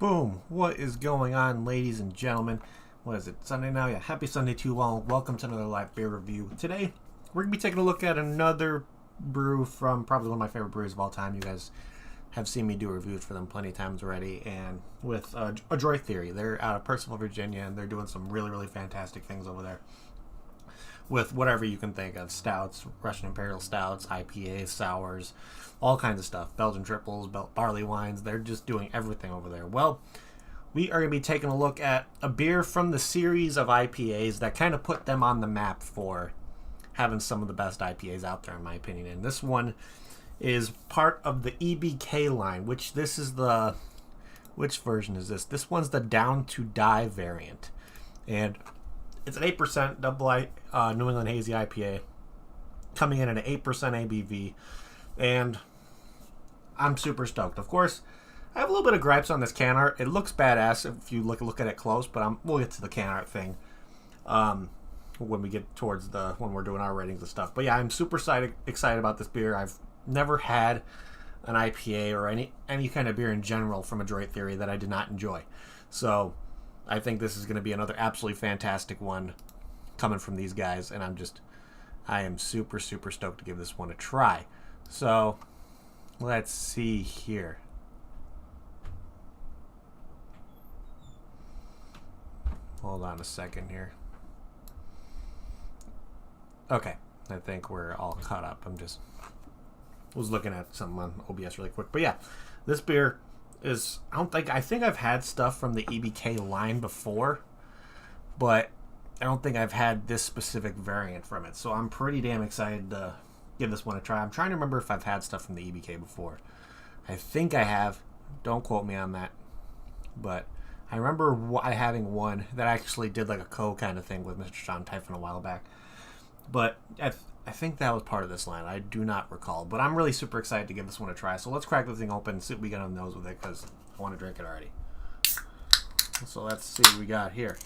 Boom! What is going on, ladies and gentlemen? What is it, Sunday now? Yeah, happy Sunday to you all. Welcome to another live beer review. Today, we're going to be taking a look at another brew from probably one of my favorite breweries of all time. You guys have seen me do reviews for them plenty of times already. And with Adroit Theory, they're out of Purcellville, Virginia, and they're doing some really, really fantastic things over there. With whatever you can think of, stouts, Russian Imperial stouts, IPAs, sours, all kinds of stuff. Belgian triples, barley wines. They're just doing everything over there. Well, we are going to be taking a look at a beer from the series of IPAs that kind of put them on the map for having some of the best IPAs out there, in my opinion. And this one is part of the EBK line, which this is the... Which version is this? This one's the Down to Die variant. And it's an 8% New England Hazy IPA, coming in at an 8% ABV, and I'm super stoked. Of course, I have a little bit of gripes on this can art. It looks badass if you look at it close, but we'll get to the can art thing when we get towards when we're doing our ratings and stuff. But yeah, I'm super excited about this beer. I've never had an IPA or any kind of beer in general from Adroit Theory that I did not enjoy. So I think this is going to be another absolutely fantastic one coming from these guys, and I am super, super stoked to give this one a try. So, let's see here. Hold on a second here. Okay, I think we're all caught up. Was looking at something on OBS really quick. But yeah, this beer is, I think I've had stuff from the EBK line before, but I don't think I've had this specific variant from it. So I'm pretty damn excited to give this one a try. I'm trying to remember if I've had stuff from the EBK before. I think I have. Don't quote me on that. But I remember having one that actually did like a kind of thing with Mr. Sean Typhon a while back. But I think that was part of this line. I do not recall. But I'm really super excited to give this one a try. So let's crack this thing open and see what we get on the nose with it, because I want to drink it already. So let's see what we got here.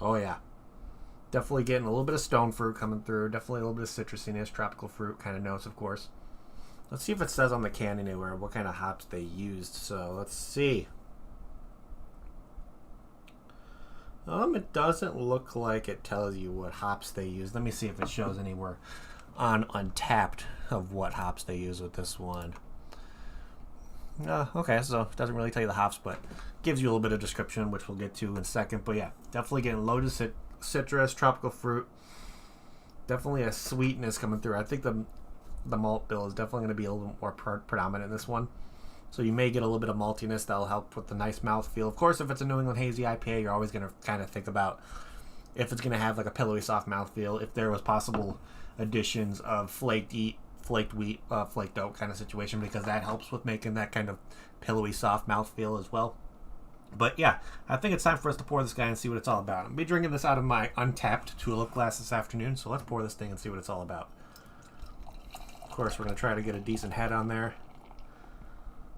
Oh yeah. Definitely getting a little bit of stone fruit coming through. Definitely a little bit of citrusiness, tropical fruit kind of notes, of course. Let's see if it says on the can anywhere what kind of hops they used. So let's see. It doesn't look like it tells you what hops they use. Let me see if it shows anywhere on Untapped of what hops they use with this one. Okay, so it doesn't really tell you the hops, but gives you a little bit of description, which we'll get to in a second. But yeah, definitely getting loaded citrus, tropical fruit. Definitely a sweetness coming through. I think the malt bill is definitely going to be a little more predominant in this one. So you may get a little bit of maltiness that'll help with the nice mouthfeel. Of course, if it's a New England Hazy IPA, you're always going to kind of think about if it's going to have like a pillowy soft mouthfeel, if there was possible additions of flaked wheat, flaked oat kind of situation, because that helps with making that kind of pillowy soft mouthfeel as well. But yeah, I think it's time for us to pour this guy and see what it's all about. I'm going to be drinking this out of my Untapped tulip glass this afternoon, so let's pour this thing and see what it's all about. Of course, we're going to try to get a decent head on there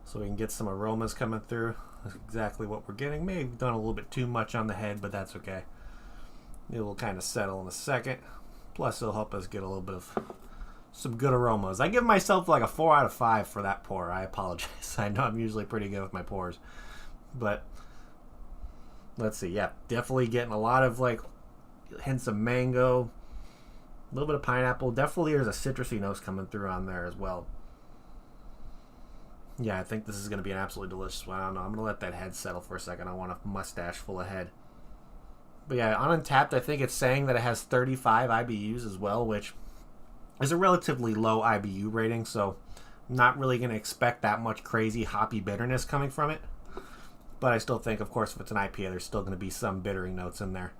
so we can get some aromas coming through. That's exactly what we're getting. May have done a little bit too much on the head, but that's okay. It will kind of settle in a second. Plus, it'll help us get a little bit of some good aromas. I give myself like a 4 out of 5 for that pour. I apologize. I know I'm usually pretty good with my pours. But let's see. Yeah, definitely getting a lot of like hints of mango, a little bit of pineapple. Definitely there's a citrusy nose coming through on there as well. Yeah, I think this is going to be an absolutely delicious one. I don't know. I'm going to let that head settle for a second. I want a mustache full of head. But yeah, on Untapped, I think it's saying that it has 35 IBUs as well, which is a relatively low IBU rating, so I'm not really going to expect that much crazy hoppy bitterness coming from it. But I still think, of course, if it's an IPA, there's still going to be some bittering notes in there.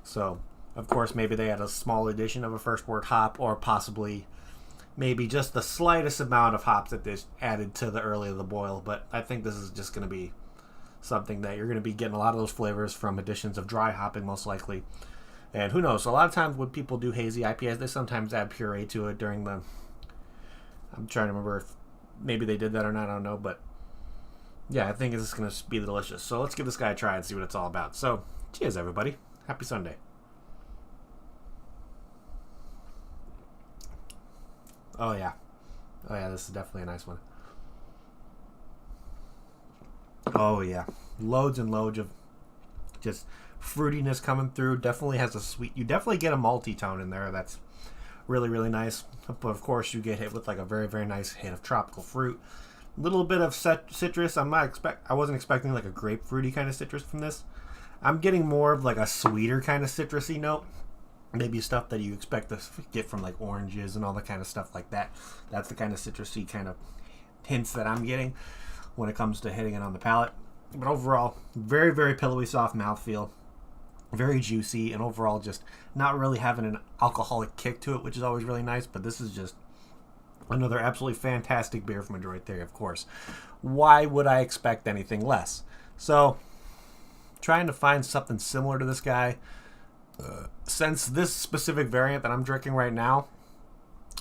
So, of course, maybe they had a small addition of a first word hop, or possibly maybe just the slightest amount of hops that they added to the early of the boil. But I think this is just going to be something that you're going to be getting a lot of those flavors from additions of dry hopping, most likely. And who knows, a lot of times when people do hazy IPAs, they sometimes add puree to it during the... I'm trying to remember if maybe they did that or not, I don't know. But yeah, I think this is going to be delicious. So let's give this guy a try and see what it's all about. So, cheers everybody. Happy Sunday. Oh yeah, this is definitely a nice one. Oh yeah, loads and loads of just fruitiness coming through. Definitely has a sweet. You definitely get a malty tone in there. That's really really nice. But of course, you get hit with like a very very nice hit of tropical fruit. Little bit of citrus. I wasn't expecting like a grapefruity kind of citrus from this. I'm getting more of like a sweeter kind of citrusy note. Maybe stuff that you expect to get from like oranges and all the kind of stuff like that. That's the kind of citrusy kind of hints that I'm getting when it comes to hitting it on the palate. But overall, very, very pillowy, soft mouthfeel. Very juicy, and overall just not really having an alcoholic kick to it, which is always really nice. But this is just another absolutely fantastic beer from Adroit Theory, of course. Why would I expect anything less? So, trying to find something similar to this guy. Since this specific variant that I'm drinking right now,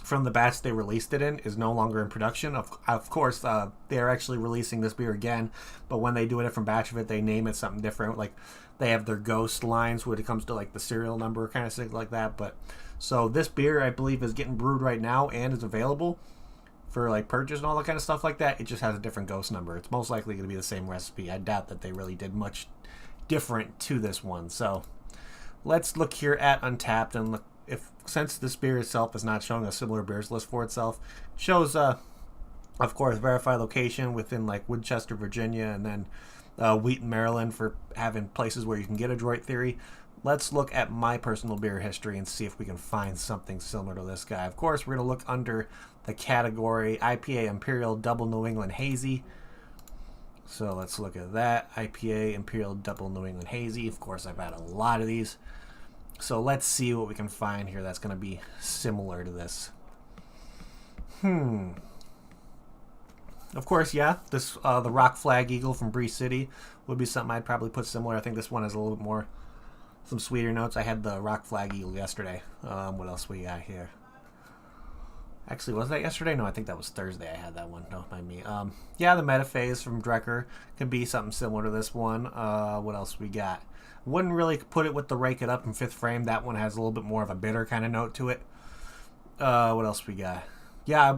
from the batch they released it in, is no longer in production. Of course, they are actually releasing this beer again, but when they do a different batch of it, they name it something different. Like they have their ghost lines when it comes to like the serial number kind of thing like that. But so this beer, I believe, is getting brewed right now and is available for like purchase and all that kind of stuff like that. It just has a different ghost number. It's most likely going to be the same recipe. I doubt that they really did much different to this one. So let's look here at Untapped and look if, since this beer itself is not showing a similar beers list for itself, shows of course verified location within like Winchester, Virginia, and then Wheaton, Maryland for having places where you can get Adroit Theory. Let's look at my personal beer history and see if we can find something similar to this guy. Of course, we're going to look under the category IPA Imperial Double New England Hazy. So let's look at that. IPA Imperial Double New England Hazy. Of course, I've had a lot of these. So let's see what we can find here that's going to be similar to this. Of course, yeah, this the Rock Flag Eagle from Bree City would be something I'd probably put similar. I think this one has a little bit more, some sweeter notes. I had the Rock Flag Eagle yesterday. What else we got here? Actually, was that yesterday? No, I think that was Thursday I had that one. Don't mind me. Yeah, the Metaphase from Drecker could be something similar to this one. What else we got? Wouldn't really put it with the Rake It Up from Fifth Frame. That one has a little bit more of a bitter kind of note to it. What else we got? Yeah,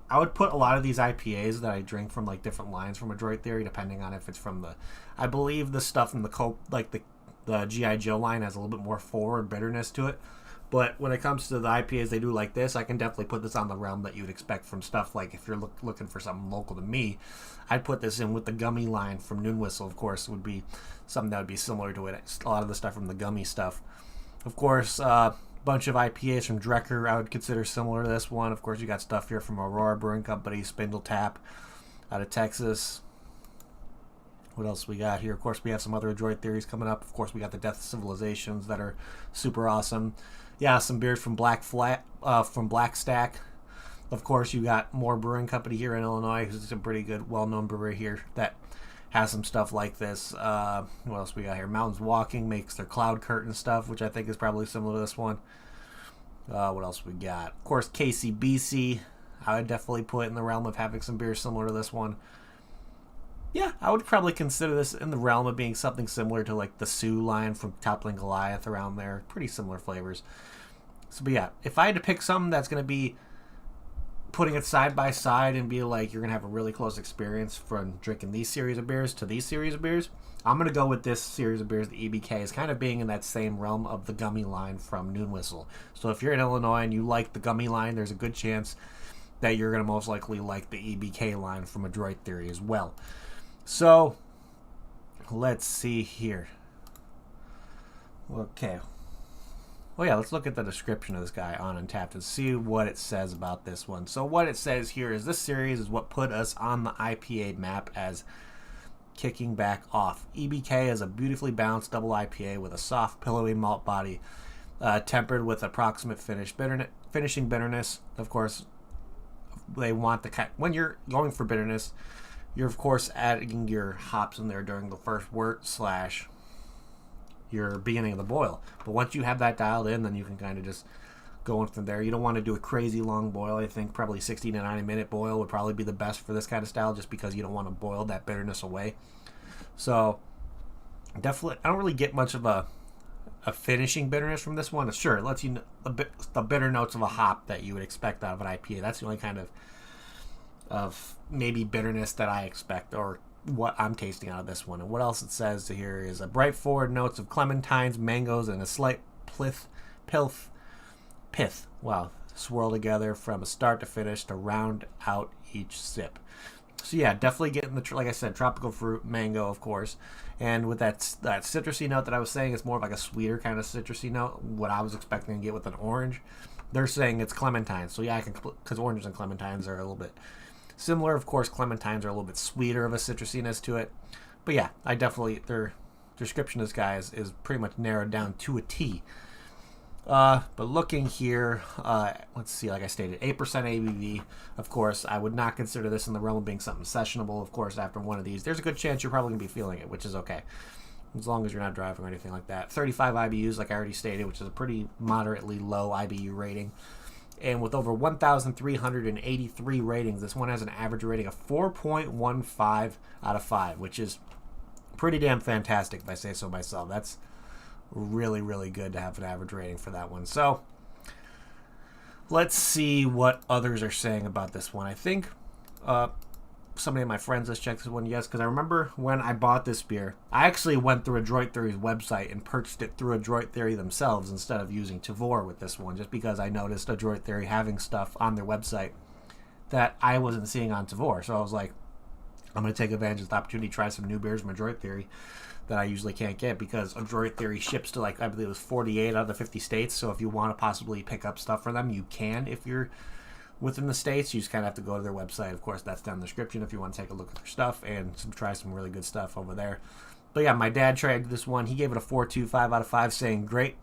I would put a lot of these IPAs that I drink from like different lines from Adroit Theory, depending on if it's from the, I believe the stuff from the Coke, like the G.I. Joe line has a little bit more forward bitterness to it. But when it comes to the IPAs they do like this, I can definitely put this on the realm that you would expect from stuff like if you're looking for something local to me, I'd put this in with the Gummy line from Noon Whistle, of course, would be something that would be similar to it. A lot of the stuff from the Gummy stuff. Of course, bunch of IPAs from Drecker I would consider similar to this one. Of course, you got stuff here from Aurora Brewing Company, Spindle Tap out of Texas. What else we got here? Of course, we have some other Adroit Theories coming up. Of course, we got the Death of Civilizations that are super awesome. Yeah, some beers from Black Stack. Of course, you got more brewing company here in Illinois, who's a pretty good, well-known brewery here that has some stuff like this. What else we got here? Mountains Walking makes their Cloud Curtain stuff, which I think is probably similar to this one. What else we got? Of course, KCBC. I would definitely put in the realm of having some beers similar to this one. Yeah, I would probably consider this in the realm of being something similar to like the Sioux line from Toppling Goliath around there. Pretty similar flavors. So, but yeah, if I had to pick something that's going to be putting it side by side and be like you're going to have a really close experience from drinking these series of beers to these series of beers, I'm going to go with this series of beers, the EBK, is kind of being in that same realm of the Gummy line from Noon Whistle. So if you're in Illinois and you like the Gummy line, there's a good chance that you're going to most likely like the EBK line from Adroit Theory as well. So, let's see here. Okay. Well, yeah, let's look at the description of this guy on Untapped and see what it says about this one. So what it says here is this series is what put us on the IPA map as kicking back off. EBK is a beautifully balanced double IPA with a soft, pillowy malt body, tempered with approximate finishing bitterness. Of course, they want when you're going for bitterness, you're of course adding your hops in there during the first wort / your beginning of the boil. But once you have that dialed in, then you can kind of just go in from there. You don't want to do a crazy long boil. I think probably 60 to 90 minute boil would probably be the best for this kind of style, just because you don't want to boil that bitterness away. So definitely, I don't really get much of a finishing bitterness from this one. Sure, it lets you know the bitter notes of a hop that you would expect out of an IPA. That's the only kind of maybe bitterness that I expect, or what I'm tasting out of this one. And what else it says here is a bright forward notes of clementines, mangoes, and a slight pith. Wow, swirl together from a start to finish to round out each sip. So yeah, definitely getting the, like I said, tropical fruit, mango, of course. And with that citrusy note that I was saying, it's more of like a sweeter kind of citrusy note. What I was expecting to get with an orange. They're saying it's clementine. So yeah, I can, because oranges and clementines are a little bit similar. Of course, clementines are a little bit sweeter of a citrusiness to it. But yeah, I definitely, their description of this guy is pretty much narrowed down to a T. But looking here, let's see, like I stated, 8% ABV. Of course, I would not consider this in the realm of being something sessionable. Of course, after one of these, there's a good chance you're probably going to be feeling it, which is okay. As long as you're not driving or anything like that. 35 IBUs, like I already stated, which is a pretty moderately low IBU rating. And with over 1,383 ratings, this one has an average rating of 4.15 out of 5, which is pretty damn fantastic, if I say so myself. That's really, really good to have an average rating for that one. So, let's see what others are saying about this one. I think somebody of my friends has checked this one, yes, because I remember when I bought this beer, I actually went through Adroit Theory's website and purchased it through Adroit Theory themselves instead of using Tavour with this one, just because I noticed Adroit Theory having stuff on their website that I wasn't seeing on Tavour. So I was like, I'm going to take advantage of the opportunity to try some new beers from Adroit Theory that I usually can't get, because Adroit Theory ships to, like, I believe it was 48 out of the 50 states. So if you want to possibly pick up stuff for them, you can. If you're within the states, you just kind of have to go to their website. Of course, that's down in the description if you want to take a look at their stuff and try some really good stuff over there. But yeah, my dad tried this one. He gave it a 4.25 out of 5, saying great,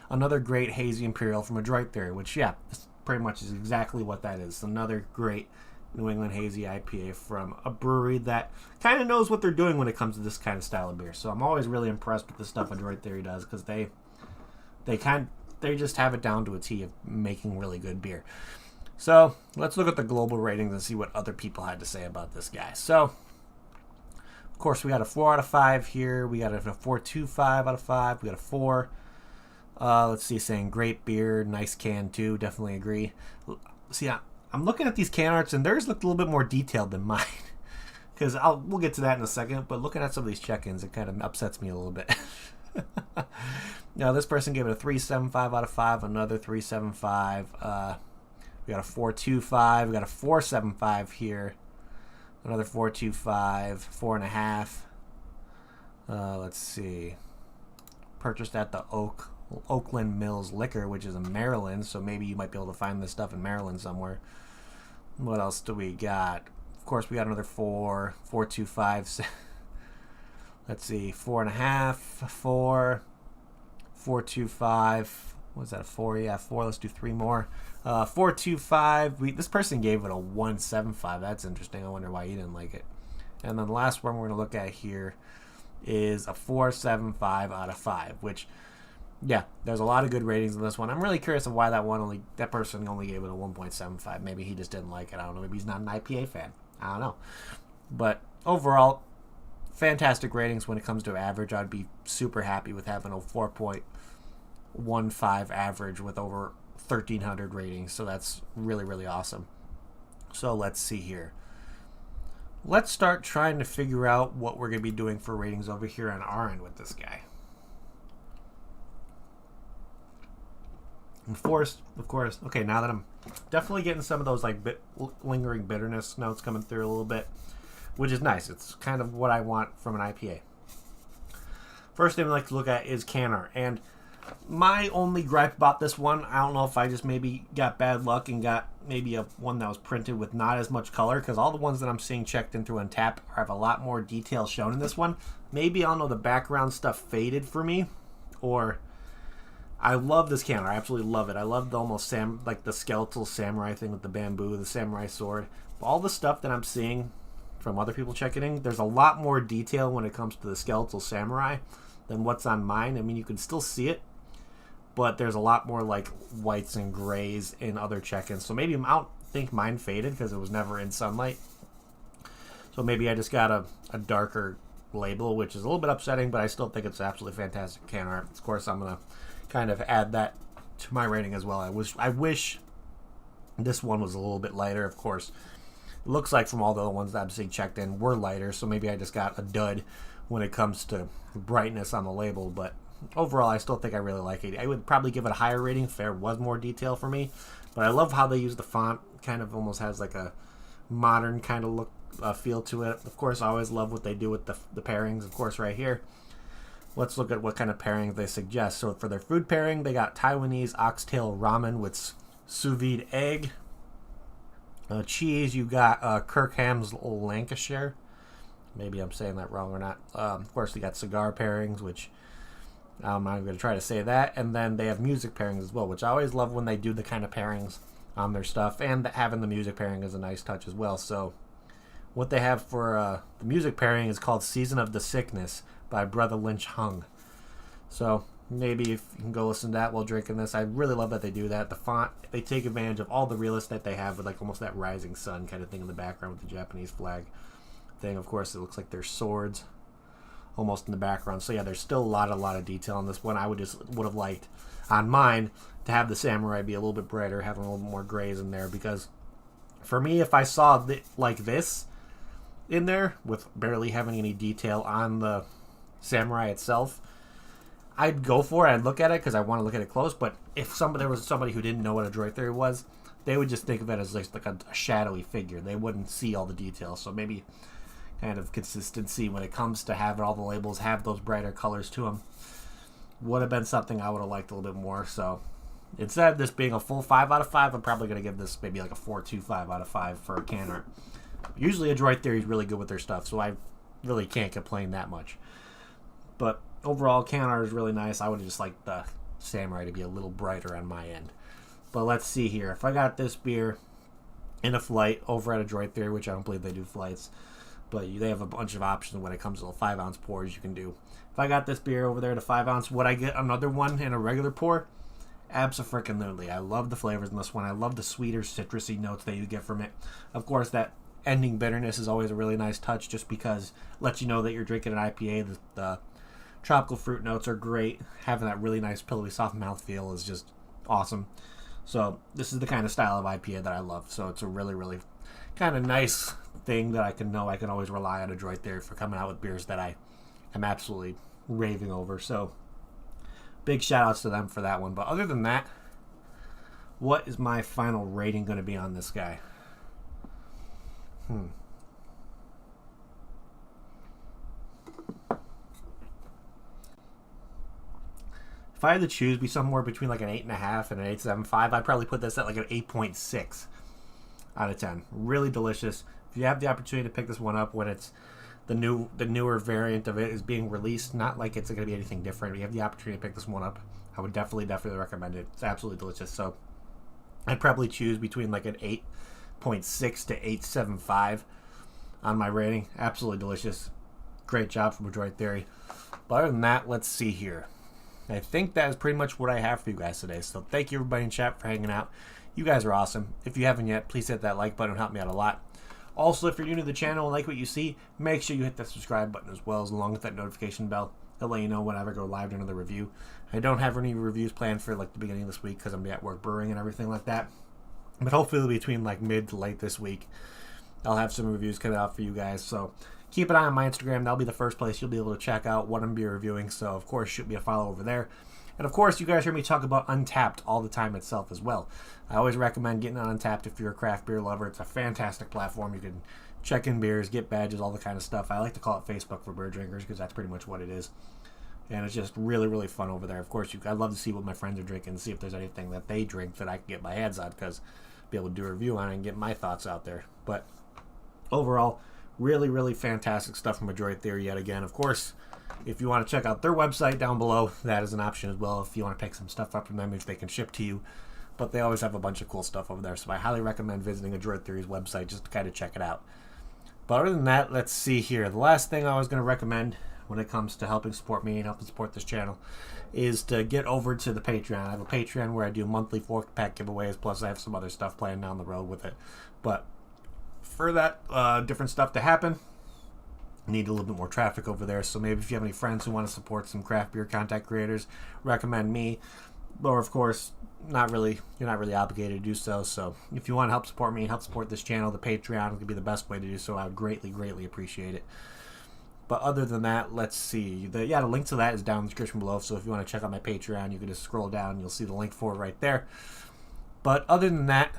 another great hazy imperial from Adroit Theory, which yeah, this pretty much is exactly what that is. Another great New England hazy IPA from a brewery that kind of knows what they're doing when it comes to this kind of style of beer. So I'm always really impressed with the stuff Adroit Theory does, because they just have it down to a T of making really good beer. So let's look at the global ratings and see what other people had to say about this guy. So, of course, we got a 4 out of 5 here. We got a 4.25 out of 5. We got a 4. Let's see, saying great beer, nice can too. Definitely agree. See, I'm looking at these can arts, and theirs look a little bit more detailed than mine. Because we'll get to that in a second. But looking at some of these check-ins, it kind of upsets me a little bit. Now, this person gave it a 3.75 out of 5. Another 3.75. We got a 4.25. We got a 4.75 here. Another 4.25. 4.5. Let's see. Purchased at the Oakland Mills Liquor, which is in Maryland. So maybe you might be able to find this stuff in Maryland somewhere. What else do we got? Of course, we got another 4. 4.25. Let's see. 4.5. 4. 4.25. Was that a 4? Yeah, 4. Let's do 3 more. 4.25. This person gave it a 1.75. That's interesting. I wonder why he didn't like it. And then the last one we're going to look at here is a 4.75 out of 5, which, yeah, there's a lot of good ratings in this one. I'm really curious of why that person only gave it a 1.75. Maybe he just didn't like it. I don't know. Maybe he's not an IPA fan. I don't know. But overall, fantastic ratings when it comes to average. I'd be super happy with having a 4.15 average with over 1,300 ratings. So that's really, really awesome. So let's see here. Let's start trying to figure out what we're going to be doing for ratings over here on our end with this guy. Of course. Okay, now that I'm definitely getting some of those like lingering bitterness notes coming through a little bit, which is nice. It's kind of what I want from an IPA. First thing I'd like to look at is can art. And my only gripe about this one, I don't know if I just maybe got bad luck and got maybe one that was printed with not as much color, because all the ones that I'm seeing checked in through Untappd have a lot more detail shown in this one. Maybe, I don't know, the background stuff faded for me, or I love this can art. I absolutely love it. I love the almost like the skeletal samurai thing with the bamboo, the samurai sword. All the stuff that I'm seeing from other people checking in, there's a lot more detail when it comes to the skeletal samurai than what's on mine. I mean, you can still see it, but there's a lot more like whites and grays in other check-ins. So maybe I don't think mine faded because it was never in sunlight. So maybe I just got a darker label, which is a little bit upsetting, but I still think it's absolutely fantastic can art. Of course, I'm going to kind of add that to my rating as well. I wish this one was a little bit lighter. Of course, looks like from all the other ones that I've seen checked in were lighter, so maybe I just got a dud when it comes to brightness on the label. But overall, I still think I really like it. I would probably give it a higher rating if there was more detail for me. But I love how they use the font. Kind of almost has like a modern kind of look, feel to it. Of course, I always love what they do with the pairings. Of course, right here, let's look at what kind of pairings they suggest. So for their food pairing, they got Taiwanese oxtail ramen with sous vide egg. Cheese, you got Kirkham's Lancashire. Maybe I'm saying that wrong or not. Of course, we got cigar pairings, which I'm going to try to say that. And then they have music pairings as well, which I always love when they do the kind of pairings on their stuff. And having the music pairing is a nice touch as well. So what they have for the music pairing is called Season of the Sickness by Brother Lynch Hung. So maybe if you can go listen to that while drinking this. I really love that they do that. The font, they take advantage of all the real estate they have with like almost that rising sun kind of thing in the background with the Japanese flag thing. Of course, it looks like there's swords almost in the background. So yeah, there's still a lot of detail on this one. I would have liked on mine to have the samurai be a little bit brighter, having a little bit more grays in there, because for me, if I saw like this in there with barely having any detail on the samurai itself, I'd go for it. I'd look at it because I want to look at it close. But if there was somebody who didn't know what Adroit theory was, they would just think of it as like a shadowy figure. They wouldn't see all the details. So maybe kind of consistency when it comes to having all the labels have those brighter colors to them would have been something I would have liked a little bit more. So instead of this being a full 5 out of 5, I'm probably going to give this maybe like a 4.25 out of 5 for a can art. Usually Adroit theory is really good with their stuff, so I really can't complain that much. But overall, can art is really nice. I would have just liked the samurai to be a little brighter on my end. But let's see here. If I got this beer in a flight over at Adroit Theory, which I don't believe they do flights, but they have a bunch of options when it comes to the 5-ounce pours you can do. If I got this beer over there at a 5-ounce, would I get another one in a regular pour? Abso-freaking-lutely. I love the flavors in this one. I love the sweeter, citrusy notes that you get from it. Of course, that ending bitterness is always a really nice touch, just because it lets you know that you're drinking an IPA. The tropical fruit notes are great. Having that really nice, pillowy, soft mouthfeel is just awesome. So this is the kind of style of IPA that I love. So it's a really kind of nice thing that I can always rely on Adroit Theory for coming out with beers that I am absolutely raving over. So big shout outs to them for that one. But other than that, what is my final rating going to be on this guy? If I had to choose, be somewhere between like an 8.5 and an 8.75, I'd probably put this at like an 8.6 out of 10. Really delicious. If you have the opportunity to pick this one up when it's the newer variant of it is being released, not like it's going to be anything different. If you have the opportunity to pick this one up, I would definitely recommend it. It's absolutely delicious. So I'd probably choose between like an 8.6 to 8.75 on my rating. Absolutely delicious. Great job from Adroit Theory. But other than that, let's see here. I think that is pretty much what I have for you guys today. So thank you everybody in chat for hanging out. You guys are awesome. If you haven't yet, please hit that like button. It'll help me out a lot. Also, if you're new to the channel and like what you see, make sure you hit that subscribe button as well, along with that notification bell. It'll let you know whenever I go live to another review. I don't have any reviews planned for like the beginning of this week because I'm at work brewing and everything like that. But hopefully between like mid to late this week, I'll have some reviews coming out for you guys. So keep an eye on my Instagram. That'll be the first place you'll be able to check out what I'm beer reviewing. So of course, shoot me a follow over there. And of course, you guys hear me talk about Untapped all the time itself as well. I always recommend getting on Untapped if you're a craft beer lover. It's a fantastic platform. You can check in beers, get badges, all the kind of stuff. I like to call it Facebook for beer drinkers because that's pretty much what it is. And it's just really fun over there. Of course, I'd love to see what my friends are drinking and see if there's anything that they drink that I can get my hands on, because be able to do a review on it and get my thoughts out there. But overall, really fantastic stuff from Adroit Theory yet again. Of course, if you want to check out their website down below, that is an option as well if you want to pick some stuff up from them if they can ship to you. But they always have a bunch of cool stuff over there, so I highly recommend visiting Adroit Theory's website just to kind of check it out. But other than that, let's see here. The last thing I was going to recommend when it comes to helping support me and helping support this channel is to get over to the Patreon. I have a Patreon where I do monthly 4-pack giveaways, plus I have some other stuff planned down the road with it. But for that different stuff to happen, I need a little bit more traffic over there. So maybe if you have any friends who want to support some craft beer content creators, recommend me. Or of course, you're not really obligated to do so. So if you want to help support me, help support this channel, the Patreon would be the best way to do so. I would greatly appreciate it. But other than that, let's see. The link to that is down in the description below. So if you want to check out my Patreon, you can just scroll down and you'll see the link for it right there. But other than that,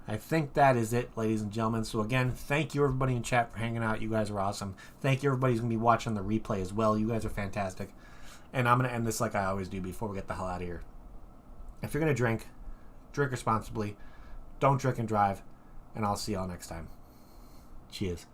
I think that is it, ladies and gentlemen. So again, thank you everybody in chat for hanging out. You guys are awesome. Thank you everybody who's going to be watching the replay as well. You guys are fantastic. And I'm going to end this like I always do before we get the hell out of here. If you're going to drink responsibly. Don't drink and drive. And I'll see y'all next time. Cheers.